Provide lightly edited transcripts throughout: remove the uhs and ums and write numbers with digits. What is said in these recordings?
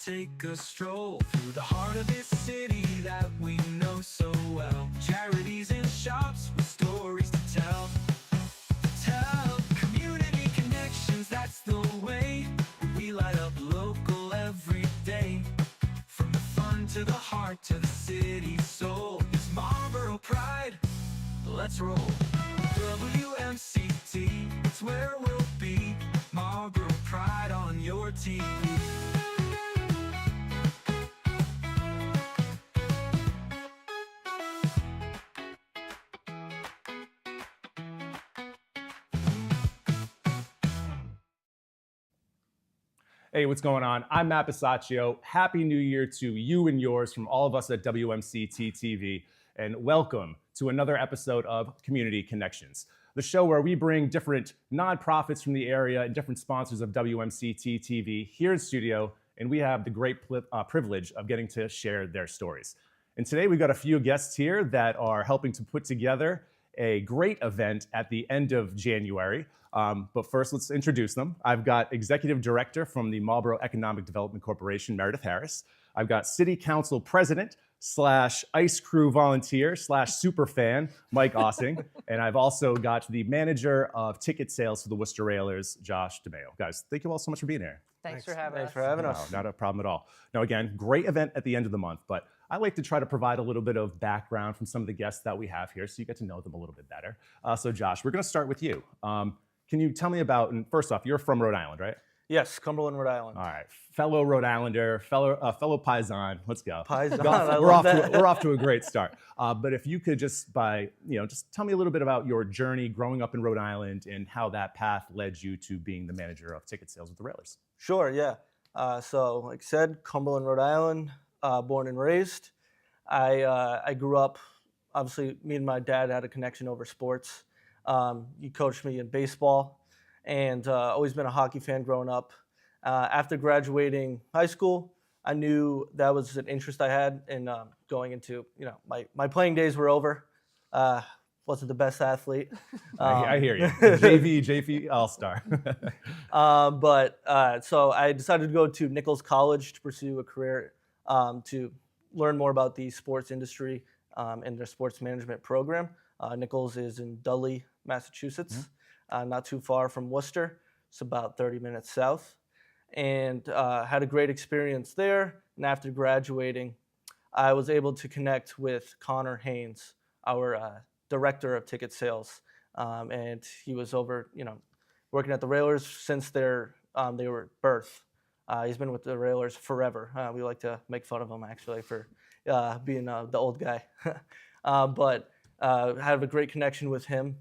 take a stroll through the heart of this city that we know so well. Charities and shops with stories to tell. Community connections, that's the way. We light up local every day. From the fun to the heart to the city's soul. It's Marlborough pride, let's roll. WMCT, it's where we'll be. Marlborough pride on your TV. Hey, what's going on? I'm Matt Bisaccio. Happy New Year to you and yours from all of us at WMCT-TV, and welcome to another episode of Community Connections, the show where we bring different nonprofits from the area and different sponsors of WMCT-TV here in studio, and we have the great privilege of getting to share their stories. And today we've got a few guests here that are helping to put together a great event at the end of January. But first, let's introduce them. I've got Executive Director from the Marlborough Economic Development Corporation, Meredith Harris. I've got City Council President / Ice Crew Volunteer / super fan, Mike Ossing. And I've also got the Manager of Ticket Sales for the Worcester Railers, Josh DeMeo. Guys, thank you all so much for being here. Thanks for having us. No, not a problem at all. Now, again, great event at the end of the month, but I like to try to provide a little bit of background from some of the guests that we have here so you get to know them a little bit better. So Josh, we're gonna start with you. Can you tell me about, and first off, you're from Rhode Island, right? Yes, Cumberland, Rhode Island. All right, fellow Rhode Islander, fellow Paisan, let's go. Paisan, We're off to a great start. But if you could just just tell me a little bit about your journey growing up in Rhode Island and how that path led you to being the manager of ticket sales with the Railers. Sure, yeah. So like I said, Cumberland, Rhode Island, born and raised. I grew up, obviously me and my dad had a connection over sports. He coached me in baseball and always been a hockey fan growing up. After graduating high school, I knew that was an interest I had in going into, my playing days were over. Wasn't the best athlete. I hear you. JV All-Star. So I decided to go to Nichols College to pursue a career to learn more about the sports industry and their sports management program. Nichols is in Dudley, Massachusetts, not too far from Worcester. It's about 30 minutes south. And had a great experience there. And after graduating, I was able to connect with Connor Haynes, our director of ticket sales. And he was over, working at the Railers since they were birth. He's been with the Railers forever. We like to make fun of him, actually, for being the old guy. But have a great connection with him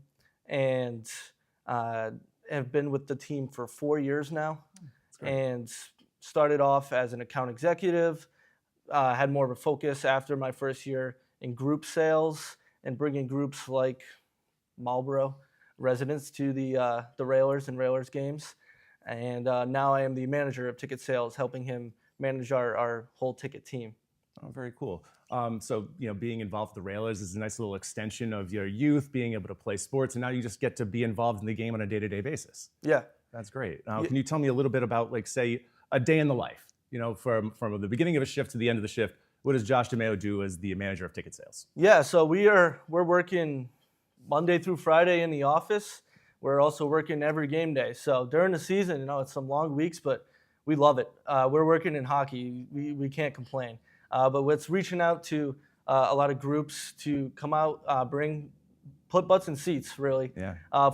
and have been with the team for 4 years now. And started off as an account executive, had more of a focus after my first year in group sales and bringing groups like Marlborough residents to the Railers and Railers games. And now I am the manager of ticket sales, helping him manage our whole ticket team. Oh, very cool. So, being involved with the Railers is a nice little extension of your youth, being able to play sports, and now you just get to be involved in the game on a day-to-day basis. Yeah. That's great. Now, can you tell me a little bit about, say, a day in the life? From the beginning of a shift to the end of the shift, what does Josh DeMeo do as the manager of ticket sales? Yeah, so we're working Monday through Friday in the office. We're also working every game day. So during the season, it's some long weeks, but we love it. We're working in hockey. We can't complain. But what's reaching out to a lot of groups to come out, put butts in seats, really,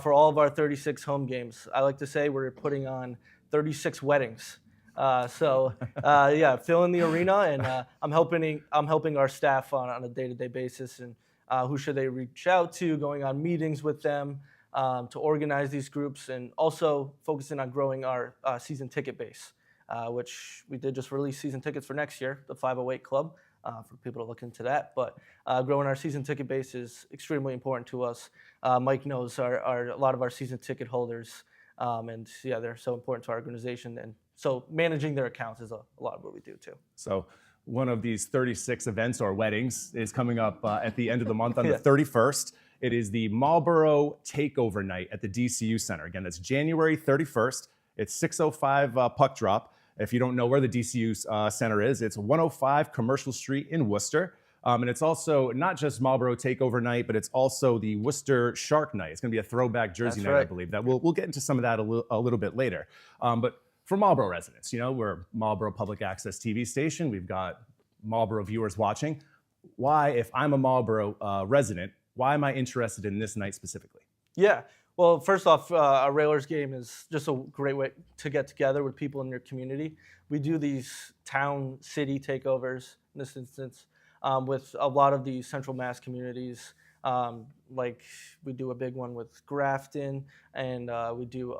for all of our 36 home games. I like to say we're putting on 36 weddings. Fill in the arena, and I'm helping our staff on a day-to-day basis, and who should they reach out to, going on meetings with them to organize these groups, and also focusing on growing our season ticket base, which we did just release season tickets for next year, the 508 Club, for people to look into that. But growing our season ticket base is extremely important to us. Mike knows a lot of our season ticket holders, they're so important to our organization. And so managing their accounts is a lot of what we do too. So one of these 36 events or weddings is coming up at the end of the month on the 31st. It is the Marlborough Takeover Night at the DCU Center. Again, that's January 31st. It's 6:05 puck drop. If you don't know where the DCU Center is, it's 105 Commercial Street in Worcester. And it's also not just Marlborough Takeover Night, but it's also the Worcester Shark Night. It's going to be a throwback jersey night, I believe. That we'll get into some of that a little bit later. But for Marlborough residents, we're Marlborough Public Access TV station. We've got Marlborough viewers watching. Why, if I'm a Marlborough resident, why am I interested in this night specifically? Yeah. Well, first off, a Railers game is just a great way to get together with people in your community. We do these town city takeovers in this instance with a lot of the Central Mass communities. Like we do a big one with Grafton, and we do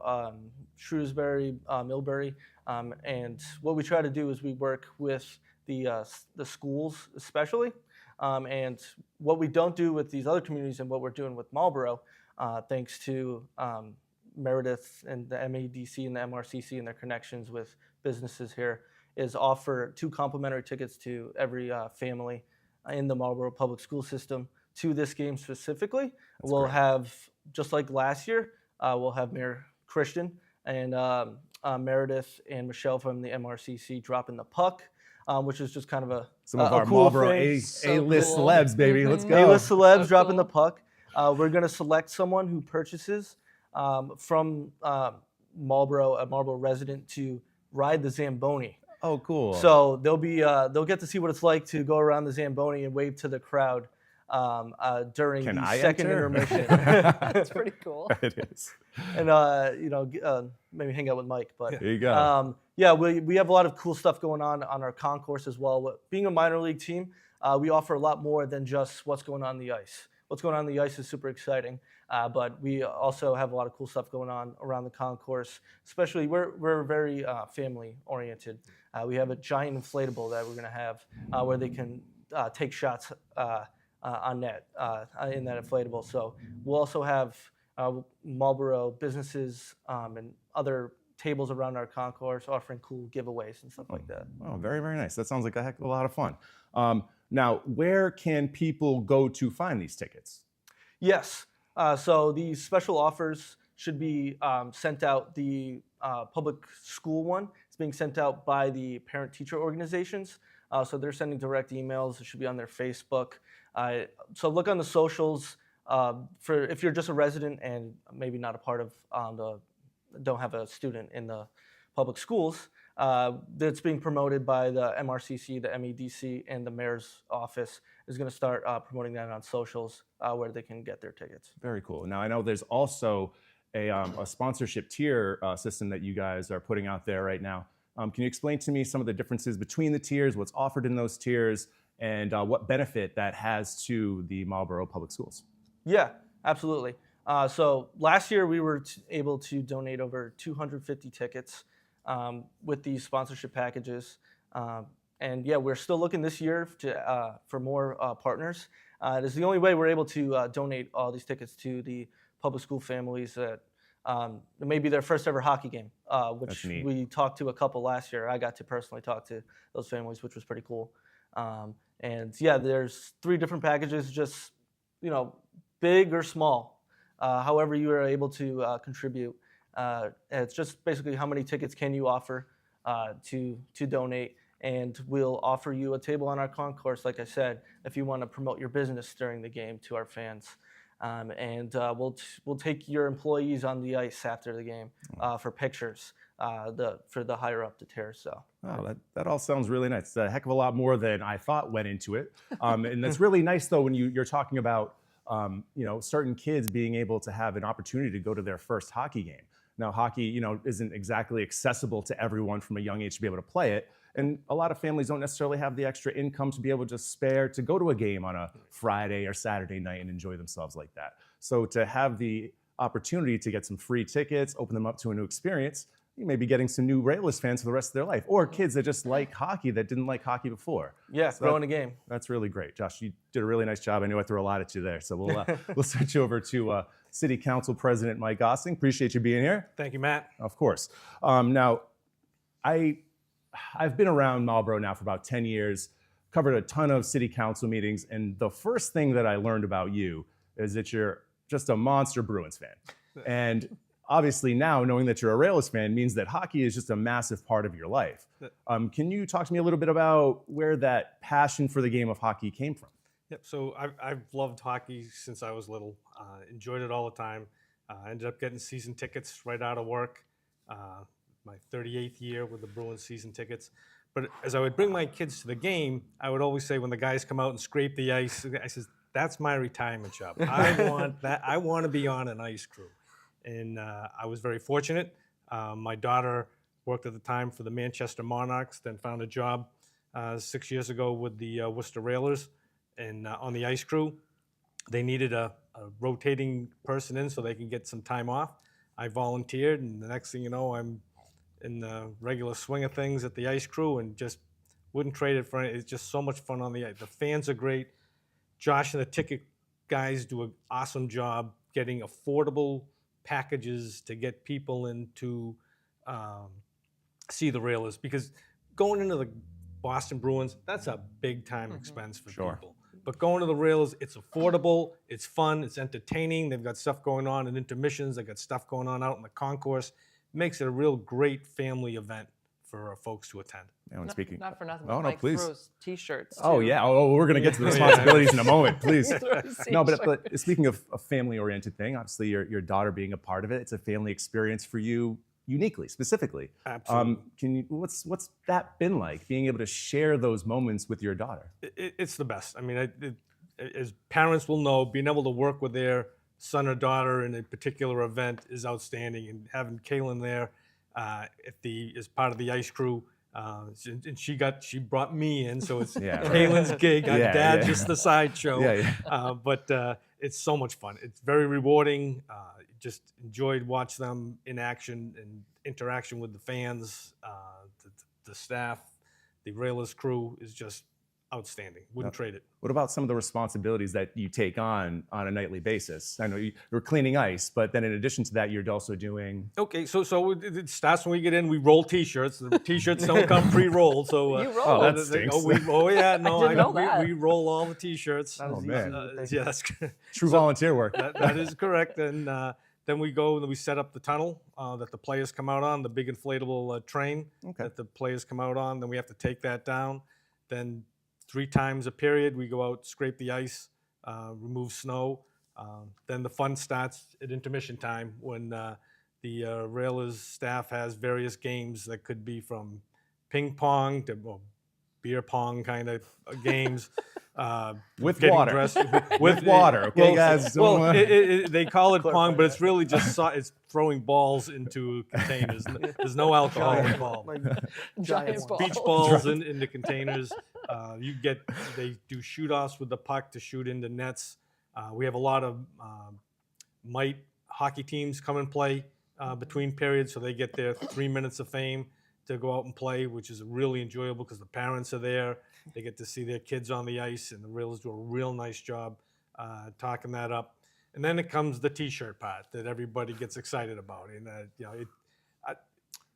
Shrewsbury, Millbury. And what we try to do is we work with the schools especially. And what we don't do with these other communities and what we're doing with Marlborough, thanks to Meredith and the MADC and the MRCC and their connections with businesses here, is offer 2 complimentary tickets to every family in the Marlborough public school system to this game specifically. We'll have, just like last year, we'll have Mayor Christian and Meredith and Michelle from the MRCC dropping the puck, which is just kind of some of our cool Marlborough A-list celebs, baby. Let's go. A-list celebs dropping the puck. We're going to select someone who purchases from Marlborough, a Marlborough resident, to ride the Zamboni. Oh, cool. So they'll get to see what it's like to go around the Zamboni and wave to the crowd during the second intermission. That's pretty cool. It is. And maybe hang out with Mike. But there you go. Yeah, we have a lot of cool stuff going on our concourse as well. Being a minor league team, we offer a lot more than just what's going on the ice. What's going on the ice is super exciting, but we also have a lot of cool stuff going on around the concourse. Especially, we're very family oriented. We have a giant inflatable that we're going to have where they can take shots on net in that inflatable. So we'll also have Marlborough businesses and other tables around our concourse offering cool giveaways and stuff like that. Oh, very, very nice. That sounds like a heck of a lot of fun. Now, where can people go to find these tickets? Yes. So these special offers should be sent out. The public school one is being sent out by the parent-teacher organizations. So they're sending direct emails. It should be on their Facebook. So look on the socials for if you're just a resident and maybe not a part of don't have a student in the public schools. That's being promoted by the MRCC, the MEDC, and the mayor's office is going to start promoting that on socials where they can get their tickets. Very cool. Now, I know there's also a sponsorship tier system that you guys are putting out there right now. Can you explain to me some of the differences between the tiers, what's offered in those tiers, and what benefit that has to the Marlborough Public Schools? Yeah, absolutely. So last year we were able to donate over 250 tickets with these sponsorship packages. And yeah, we're still looking this year for more partners. It is the only way we're able to donate all these tickets to the public school families that it may be their first ever hockey game, which we talked to a couple last year. I got to personally talk to those families, which was pretty cool. And yeah, there's 3 different packages, just, big or small, however you are able to contribute. It's just basically how many tickets can you offer to donate, and we'll offer you a table on our concourse, like I said, if you want to promote your business during the game to our fans. And we'll take your employees on the ice after the game for pictures for the higher up the tier. So that all sounds really nice. It's a heck of a lot more than I thought went into it. And that's really nice though when you're talking about certain kids being able to have an opportunity to go to their first hockey game. Now, hockey, isn't exactly accessible to everyone from a young age to be able to play it. And a lot of families don't necessarily have the extra income to be able to spare to go to a game on a Friday or Saturday night and enjoy themselves like that. So to have the opportunity to get some free tickets, open them up to a new experience, you may be getting some new Railers fans for the rest of their life, or kids that just like hockey that didn't like hockey before. Yeah, so throwing a game. That's really great. Josh, you did a really nice job. I know I threw a lot at you there. So we'll switch over to City Council President Mike Gossing. Appreciate you being here. Thank you, Matt. Of course. Now, I've been around Marlborough now for about 10 years, covered a ton of city council meetings, and the first thing that I learned about you is that you're just a monster Bruins fan. And obviously now knowing that you're a Rails fan means that hockey is just a massive part of your life. Can you talk to me a little bit about where that passion for the game of hockey came from? Yep. So I've loved hockey since I was little. Enjoyed it all the time. Ended up getting season tickets right out of work. My 38th year with the Bruins season tickets. But as I would bring my kids to the game, I would always say when the guys come out and scrape the ice, I says, "That's my retirement job. I want that. I want to be on an ice crew." And I was very fortunate. My daughter worked at the time for the Manchester Monarchs, then found a job 6 years ago with the Worcester Railers, and on the ice crew. They needed a rotating person in so they can get some time off. I volunteered, and the next thing you know, I'm in the regular swing of things at the ice crew, and just wouldn't trade it for anything. It's just so much fun on the ice. The fans are great. Josh and the ticket guys do an awesome job getting affordable packages to get people in to see the Railers, because going into the Boston Bruins, that's a big time expense for people. But going to the Railers, it's affordable, it's fun, it's entertaining. They've got stuff going on in intermissions. They've got stuff going on out in the concourse. Makes it a real great family event for folks to attend. Speaking, Not for nothing. Oh, no, Mike please. throws T-shirts. Oh too. yeah. Oh, we're gonna get to the responsibilities in a moment, please. No, T-shirt. but speaking of a family-oriented thing, obviously your daughter being a part of it, it's a family experience for you uniquely, specifically. Absolutely. What's that been like, being able to share those moments with your daughter? It's the best. I mean, as parents will know, being able to work with their son or daughter in a particular event is outstanding. And having Kaylin there as part of the ice crew, and she brought me in, so it's Kaylin's gig. Dad just the sideshow. But it's so much fun. It's very rewarding. Just enjoyed watching them in action and interaction with the fans, the staff, the Railers crew is just outstanding. Wouldn't trade it. What about some of the responsibilities that you take on a nightly basis? I know you're cleaning ice, but then in addition to that, you're also doing... Okay, so it starts when we get in. We roll T-shirts. The T-shirts don't come pre-rolled, so You roll. that stinks. We roll all the T-shirts. Oh man, Yeah, that's true volunteer work. that is correct. And then we go and we set up the tunnel that the players come out on, the big inflatable train that the players come out on. Then we have to take that down. Then 3 times a period, we go out, scrape the ice, remove snow. Then the fun starts at intermission time when the Railers staff has various games that could be from ping pong to beer pong kind of games. With water. With water, okay, guys? They call it pong, but it's really just it's throwing balls into containers. There's no alcohol involved. Giant balls. Beach balls in the containers. They do shoot-offs with the puck to shoot into nets. We have a lot of mite hockey teams come and play between periods, so they get their 3 minutes of fame to go out and play, which is really enjoyable because the parents are there. They get to see their kids on the ice, and the Railers do a real nice job talking that up. And then it comes the T-shirt part that everybody gets excited about. And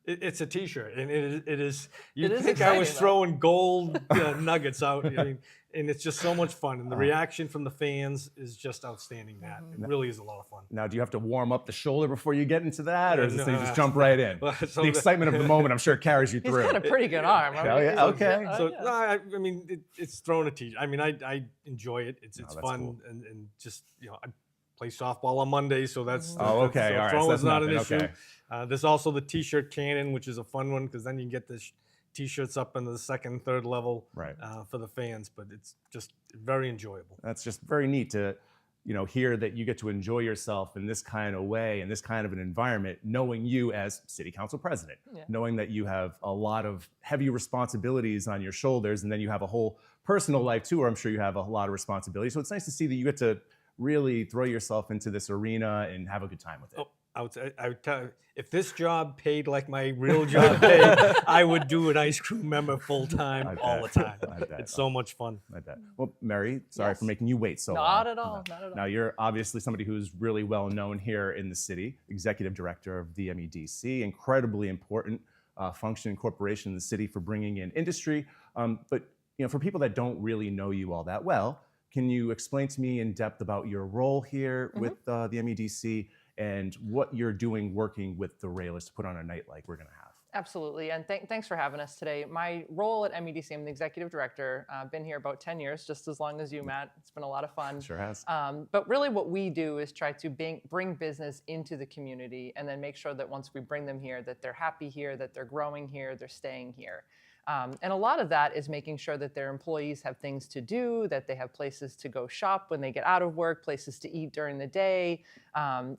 it's a T-shirt, and it is. You think exciting, I was throwing gold nuggets out, and it's just so much fun. And the reaction from the fans is just outstanding. It really is a lot of fun. Now, do you have to warm up the shoulder before you get into that, or does this thing No. just jump right in? So the excitement of the moment, I'm sure, carries you He's through. got a pretty good arm. Oh, yeah, okay. So no, I mean, it's throwing a T-shirt. I mean, I enjoy it. It's that's fun, cool. and just I play softball on Monday, so that's okay, so all right. So throwing's that's not an nothing, issue. okay. There's also the T-shirt cannon, which is a fun one because then you can get the T-shirts up into the 2nd, 3rd level for the fans. But it's just very enjoyable. That's just very neat to hear that you get to enjoy yourself in this kind of way, in this kind of an environment, knowing you as city council president, knowing that you have a lot of heavy responsibilities on your shoulders, and then you have a whole personal life too, where I'm sure you have a lot of responsibilities. So it's nice to see that you get to really throw yourself into this arena and have a good time with it. I would tell you, if this job paid like my real job paid, I would do an ice crew member full time all the time. It's so much fun. I bet. Well, Mary, sorry for making you wait so long. Not at all. Not at all. Now, you're obviously somebody who's really well known here in the city, executive director of the MEDC, incredibly important function and corporation in the city for bringing in industry. But for people that don't really know you all that well, can you explain to me in depth about your role here with the MEDC and what you're doing working with the Railers to put on a night like we're going to have. Absolutely, and thanks for having us today. My role at MEDC, I'm the executive director. I've been here about 10 years, just as long as you, Matt. It's been a lot of fun. Sure has. But really what we do is try to bring business into the community and then make sure that once we bring them here, that they're happy here, that they're growing here, they're staying here. And a lot of that is making sure that their employees have things to do, that they have places to go shop when they get out of work, places to eat during the day,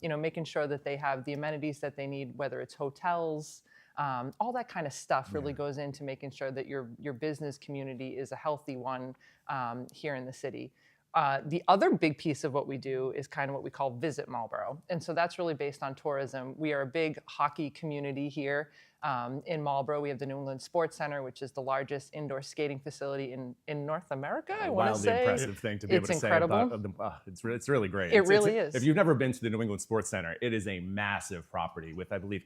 making sure that they have the amenities that they need, whether it's hotels, all that kind of stuff really goes into making sure that your business community is a healthy one here in the city. The other big piece of what we do is kind of what we call Visit Marlborough. And so that's really based on tourism. We are a big hockey community here in Marlborough. We have the New England Sports Center, which is the largest indoor skating facility in North America, I want to say. Wildly impressive thing to be able to say about them. It's really great. It really is. If you've never been to the New England Sports Center, it is a massive property with, I believe,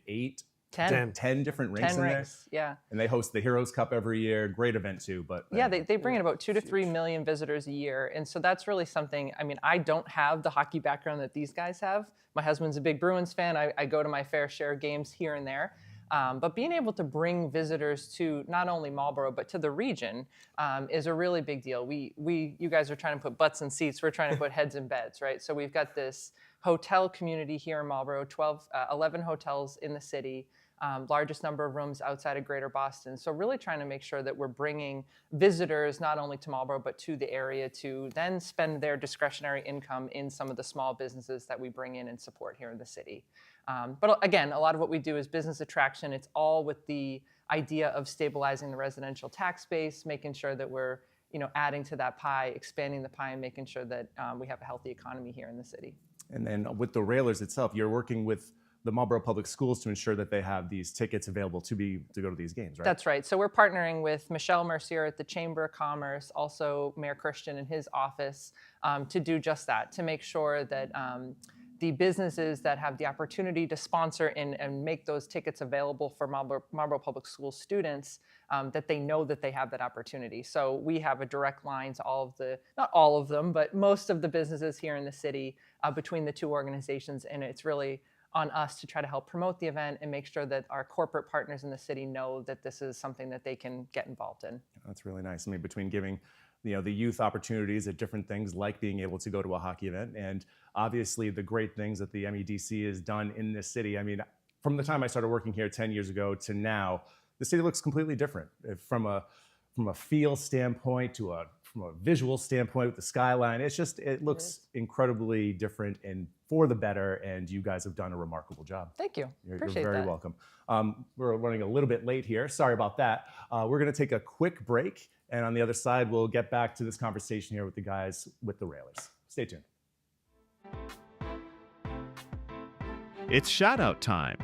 10 different rinks in there. Yeah. And they host the Heroes Cup every year. Great event too. But yeah, they bring in about 2 to 3 million visitors a year. And so that's really something, I mean, I don't have the hockey background that these guys have. My husband's a big Bruins fan. I go to my fair share of games here and there. But being able to bring visitors to not only Marlborough, but to the region is a really big deal. You guys are trying to put butts in seats. We're trying to put heads in beds, right? So we've got this hotel community here in Marlborough, 11 hotels in the city. Largest number of rooms outside of Greater Boston. So really trying to make sure that we're bringing visitors not only to Marlborough, but to the area to then spend their discretionary income in some of the small businesses that we bring in and support here in the city. But again, a lot of what we do is business attraction. It's all with the idea of stabilizing the residential tax base, making sure that we're adding to that pie, expanding the pie, and making sure that we have a healthy economy here in the city. And then with the Railers itself, you're working with the Marlborough Public Schools to ensure that they have these tickets available to go to these games, right? That's right. So we're partnering with Michelle Mercier at the Chamber of Commerce, also Mayor Christian in his office, to do just that, to make sure that the businesses that have the opportunity to sponsor and make those tickets available for Marlborough Public School students, that they know that they have that opportunity. So we have a direct line to not all of them, but most of the businesses here in the city between the two organizations, and it's really on us to try to help promote the event and make sure that our corporate partners in the city know that this is something that they can get involved in. That's really nice. I mean, between giving the youth opportunities at different things like being able to go to a hockey event and obviously the great things that the MEDC has done in this city. I mean, from the time I started working here 10 years ago to now, the city looks completely different from a feel standpoint from a visual standpoint with the skyline. It looks incredibly different and for the better, and you guys have done a remarkable job. Thank you. You're very welcome. We're running a little bit late here. Sorry about that. We're going to take a quick break, and on the other side, we'll get back to this conversation here with the guys with the Railers. Stay tuned. It's shout-out time.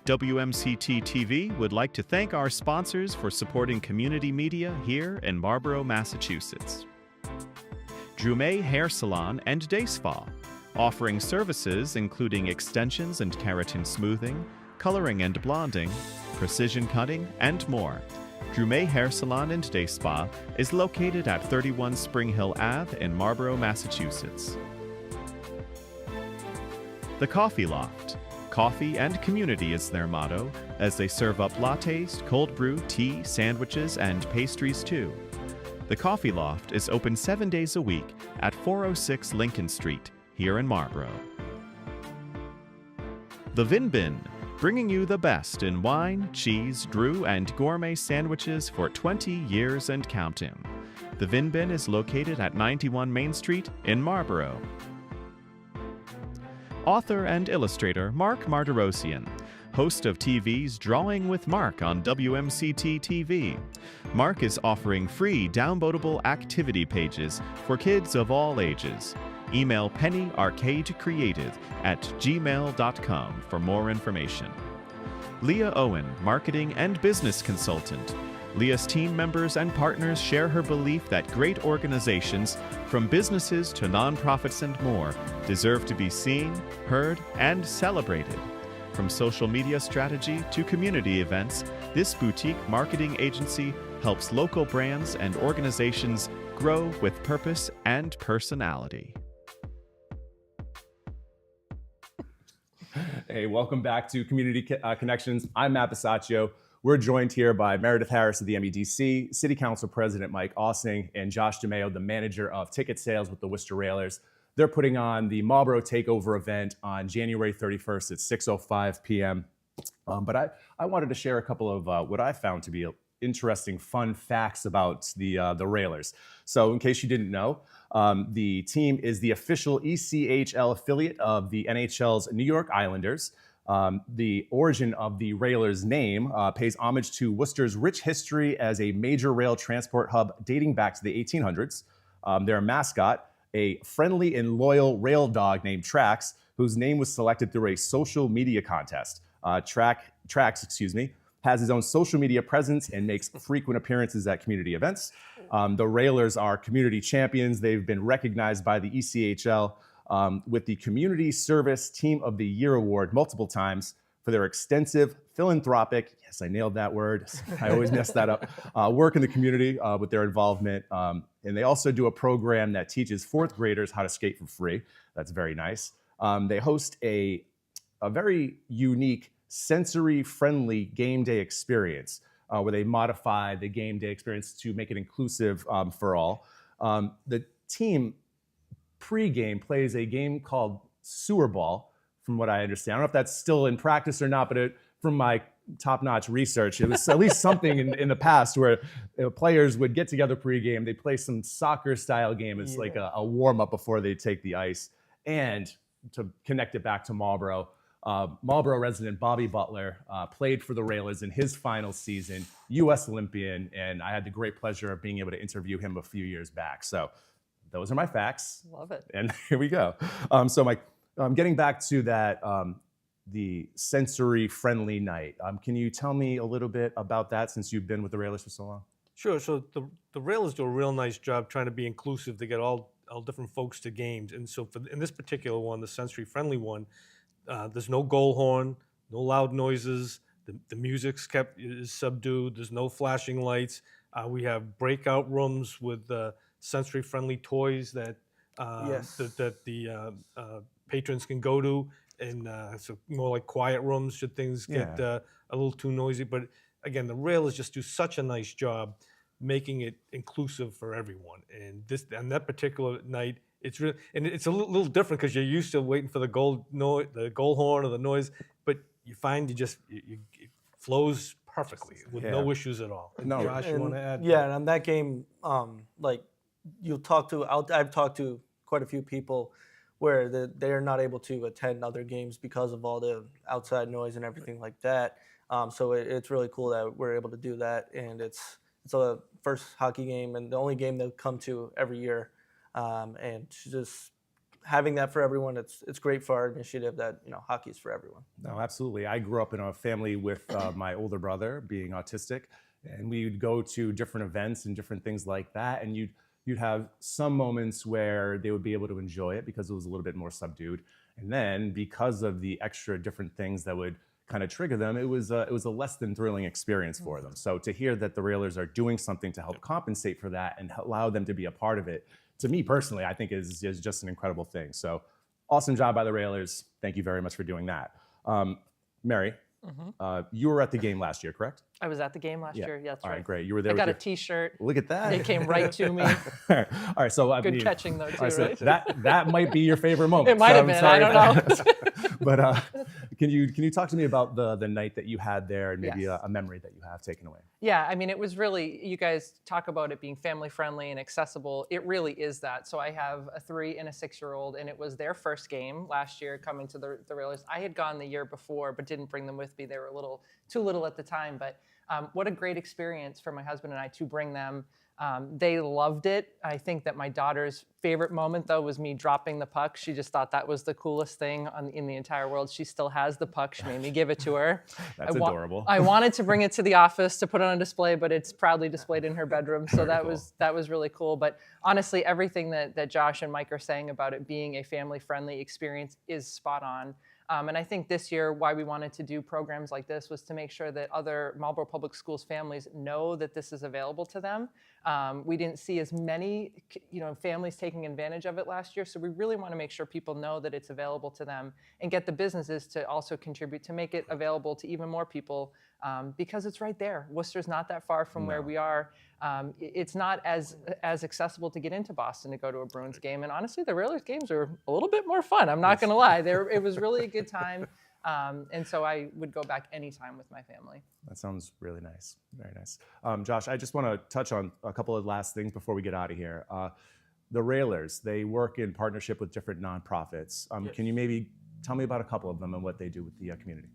WMCT-TV would like to thank our sponsors for supporting community media here in Marlborough, Massachusetts. Drumet Hair Salon and Day Spa, offering services including extensions and keratin smoothing, coloring and blonding, precision cutting, and more. Drumet Hair Salon and Day Spa is located at 31 Spring Hill Ave in Marlborough, Massachusetts. The Coffee Loft. Coffee and community is their motto, as they serve up lattes, cold brew, tea, sandwiches, and pastries too. The Coffee Loft is open 7 days a week at 406 Lincoln Street, here in Marlborough. The Vin Bin, bringing you the best in wine, cheese, drew, and gourmet sandwiches for 20 years and counting. The Vin Bin is located at 91 Main Street in Marlborough. Author and illustrator Mark Martirosian, host of TV's Drawing with Mark on WMCT-TV. Mark is offering free downloadable activity pages for kids of all ages. Email pennyarcadecreative@gmail.com for more information. Leah Owen, marketing and business consultant. Leah's team members and partners share her belief that great organizations, from businesses to nonprofits and more, deserve to be seen, heard, and celebrated. From social media strategy to community events, this boutique marketing agency helps local brands and organizations grow with purpose and personality. Hey, welcome back to Connections. I'm Matt Bisaccio. We're joined here by Meredith Harris of the MEDC, City Council President Mike Ossing, and Josh DeMeo, the manager of ticket sales with the Worcester Railers. They're putting on the Marlborough Takeover event on January 31st at 6:05 p.m. But I wanted to share a couple of what I found to be interesting, fun facts about the Railers. So in case you didn't know, the team is the official ECHL affiliate of the NHL's New York Islanders. The origin of the Railers name pays homage to Worcester's rich history as a major rail transport hub dating back to the 1800s. Their mascot, a friendly and loyal rail dog named Trax, whose name was selected through a social media contest. Trax, has his own social media presence and makes frequent appearances at community events. The Railers are community champions. They've been recognized by the ECHL with the Community Service Team of the Year Award multiple times for their extensive philanthropic, yes, I nailed that word, I always mess that up, work in the community with their involvement. And they also do a program that teaches fourth graders how to skate for free. That's very nice. They host a very unique sensory-friendly game day experience where they modify the game day experience to make it inclusive for all. The team pre-game plays a game called Sewer Ball, from what I understand. I don't know if that's still in practice or not, but from my top-notch research, it was at least something in the past where players would get together pre-game, they play some soccer-style game. It's like a warm-up before they take the ice. And to connect it back to Marlborough, Marlborough resident Bobby Butler played for the Railers in his final season, U.S. Olympian, and I had the great pleasure of being able to interview him a few years back. So those are my facts. Love it. And here we go. So Mike, getting back to that, the sensory-friendly night, can you tell me a little bit about that since you've been with the Railers for so long? Sure. So the Railers do a real nice job trying to be inclusive to get all different folks to games. And so in this particular one, the sensory-friendly one, there's no goal horn, no loud noises. The music's is subdued. There's no flashing lights. We have breakout rooms with sensory-friendly toys that the patrons can go to, and so more like quiet rooms should things get a little too noisy. But again, the Railers just do such a nice job making it inclusive for everyone. And that particular night, it's really, and it's a little different because you're used to waiting for the goal horn or the noise, but you find it flows perfectly with no issues at all. No. Josh, you want to add? Yeah, and on that game, I've talked to quite a few people where they're not able to attend other games because of all the outside noise and everything like that. So it's really cool that we're able to do that, and it's a first hockey game and the only game they'll come to every year. And just having that for everyone, it's great for our initiative that hockey's for everyone. No, absolutely. I grew up in a family with my older brother being autistic, and we would go to different events and different things like that, and you'd have some moments where they would be able to enjoy it because it was a little bit more subdued, and then because of the extra different things that would kind of trigger them, it was a less than thrilling experience for them. So to hear that the Railers are doing something to help compensate for that and allow them to be a part of it, to me personally, I think is just an incredible thing. So awesome job by the Railers. Thank you very much for doing that. Mary, you were at the game last year, correct? I was at the game last year. Yeah, that's All right. right, great. You were there. I got a T-shirt. Look at that. It came right to me. All right, so Good catching though, too, right? So right? that might be your favorite moment. It might have been. I don't know. But can you talk to me about the night that you had there and maybe Yes. a memory that you have taken away? Yeah, I mean, it was really, you guys talk about it being family friendly and accessible. It really is that. So I have a 3 and a 6-year-old, and it was their first game last year coming to the Railers. I had gone the year before, but didn't bring them with me. They were too little at the time. But what a great experience for my husband and I to bring them. They loved it. I think that my daughter's favorite moment, though, was me dropping the puck. She just thought that was the coolest thing in the entire world. She still has the puck. She made me give it to her. That's adorable. I wanted to bring it to the office to put it on display, but it's proudly displayed in her bedroom. So that was really cool. But honestly, everything that Josh and Mike are saying about it being a family-friendly experience is spot on. And I think this year why we wanted to do programs like this was to make sure that other Marlborough Public Schools families know that this is available to them. We didn't see as many families take taking advantage of it last year. So we really want to make sure people know that it's available to them and get the businesses to also contribute to make it available to even more people because it's right there. Worcester's not that far from where we are. It's not as accessible to get into Boston to go to a Bruins game. And honestly, the Railers games are a little bit more fun. I'm not going to lie. It was really a good time. And so I would go back anytime with my family. That sounds really nice. Very nice. Josh, I just want to touch on a couple of last things before we get out of here. The Railers, they work in partnership with different nonprofits. Yes. Can you maybe tell me about a couple of them and what they do with the community?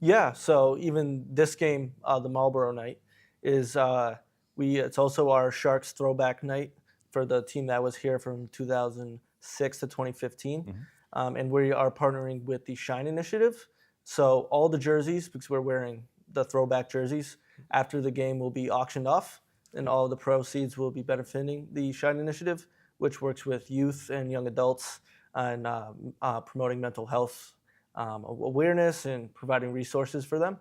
Yeah, so even this game, the Marlborough night, is it's also our Sharks throwback night for the team that was here from 2006 to 2015. And we are partnering with the Shine Initiative. So all the jerseys, because we're wearing the throwback jerseys, after the game will be auctioned off, and all the proceeds will be benefiting the Shine Initiative, which works with youth and young adults and promoting mental health awareness and providing resources for them.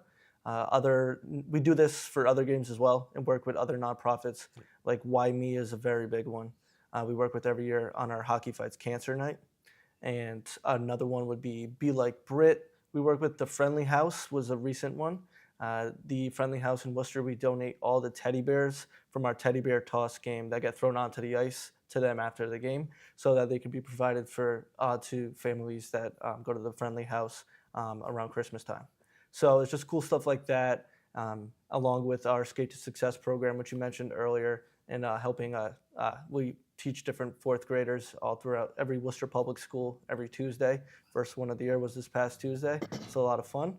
We do this for other games as well and work with other nonprofits, like Why Me is a very big one. We work with every year on our Hockey Fights Cancer Night. And another one would be Like Brit. We work with the Friendly House, was a recent one. The Friendly House in Worcester, we donate all the teddy bears from our teddy bear toss game that get thrown onto the ice to them after the game, so that they can be provided to families that go to the Friendly House around Christmas time. So it's just cool stuff like that, along with our Skate to Success program, which you mentioned earlier, and helping we teach different fourth graders all throughout every Worcester public school every Tuesday. First one of the year was this past Tuesday. It's a lot of fun.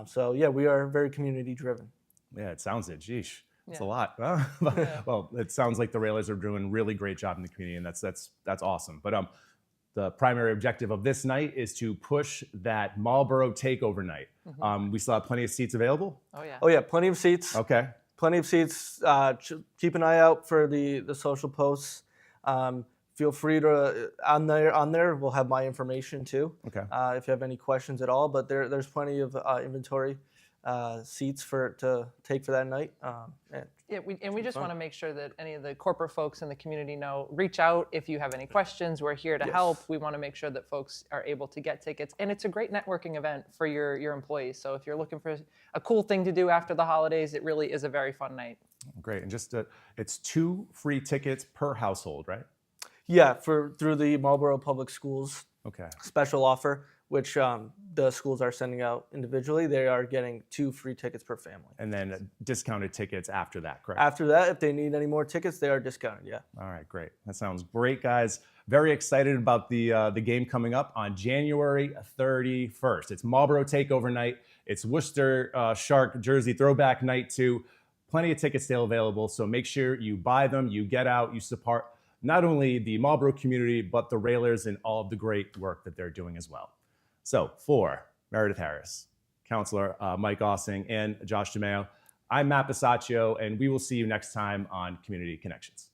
So yeah, we are very community driven. Yeah, it sounds it. Geesh, it's a Yeah. lot. Well, it sounds like the Railers are doing a really great job in the community, and that's awesome. But the primary objective of this night is to push that Marlborough takeover night. We still have plenty of seats available. Oh yeah. Oh yeah, plenty of seats. Okay. Plenty of seats. Keep an eye out for the social posts. Feel free to on there. We'll have my information too. Okay. If you have any questions at all, but there's plenty of inventory seats to take for that night. Yeah, we just want to make sure that any of the corporate folks in the community know, reach out if you have any questions. We're here to help. We want to make sure that folks are able to get tickets. And it's a great networking event for your employees. So if you're looking for a cool thing to do after the holidays, it really is a very fun night. Great. And just it's 2 free tickets per household, right? Yeah, through the Marlborough Public Schools Okay. special offer, which the schools are sending out individually. They are getting 2 free tickets per family. And then discounted tickets after that, correct? After that, if they need any more tickets, they are discounted. Yeah. All right, great. That sounds great, guys. Very excited about the game coming up on January 31st. It's Marlborough Takeover Night. It's Worcester Shark Jersey Throwback Night too. Plenty of tickets still available, so make sure you buy them, you get out, you support not only the Marlborough community, but the Railers and all of the great work that they're doing as well. So for Meredith Harris, Counselor Mike Ossing, and Josh DeMeo, I'm Matt Bisaccio, and we will see you next time on Community Connections.